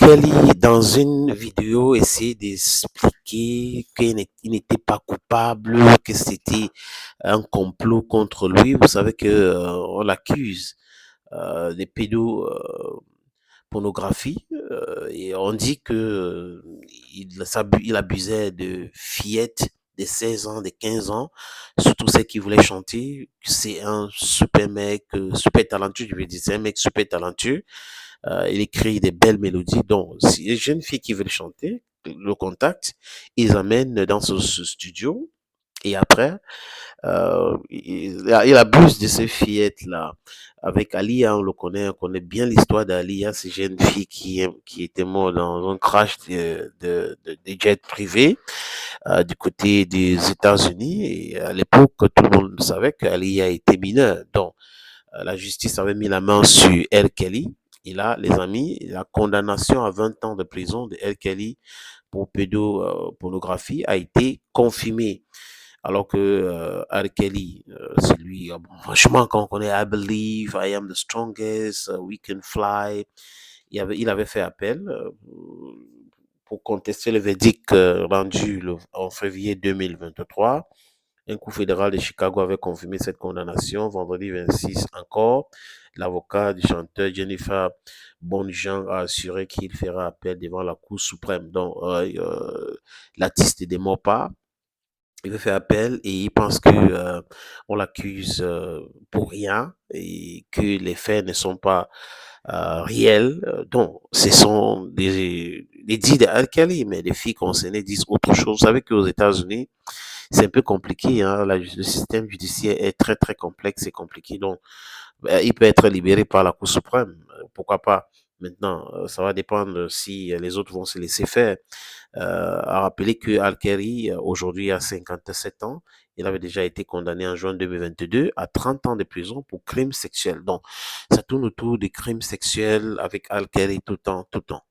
Kelly, dans une vidéo, essayait d'expliquer qu'il n'était pas coupable, que c'était un complot contre lui. Vous savez que on l'accuse de pédopornographie et on dit que il abusait de fillettes de 16 ans, de 15 ans, surtout celles qui voulaient chanter. C'est un super mec, super talentueux, je veux dire, c'est un mec super talentueux. Il écrit des belles mélodies. Donc, si les jeunes filles qui veulent chanter, le contact, ils amènent dans ce studio. Et après, il abuse de ces fillettes-là. Avec Alia, on connaît bien l'histoire d'Alia, ces jeunes filles qui étaient mortes dans un crash de jet privé du côté des États-Unis. Et à l'époque, tout le monde savait qu'Alia était mineure. Donc, la justice avait mis la main sur R. Kelly. Et là, les amis, la condamnation à 20 ans de prison de R. Kelly pour pédopornographie a été confirmée. Alors que R. Kelly, c'est lui, bon, franchement, quand on connaît I Believe, I Am the Strongest, We Can Fly, il avait fait appel pour contester le verdict rendu en février 2023. Un coup fédéral de Chicago avait confirmé cette condamnation. Vendredi 26 encore, l'avocat du chanteur Jennifer Bonjean a assuré qu'il fera appel devant la Cour suprême. Donc, l'artiste ne dément pas. Il veut faire appel et il pense que on l'accuse pour rien et que les faits ne sont pas réels. Donc, ce sont des dits de R. Kelly, mais les filles concernées disent autre chose. Vous savez qu'aux États-Unis, c'est un peu compliqué. Hein. Le système judiciaire est très, très complexe et compliqué. Donc, il peut être libéré par la Cour suprême. Pourquoi pas? Maintenant, ça va dépendre si les autres vont se laisser faire. À rappeler que Al-Kheri, aujourd'hui, a 57 ans. Il avait déjà été condamné en juin 2022 à 30 ans de prison pour crimes sexuels. Donc, ça tourne autour des crimes sexuels avec Al-Kheri tout le temps, tout le temps.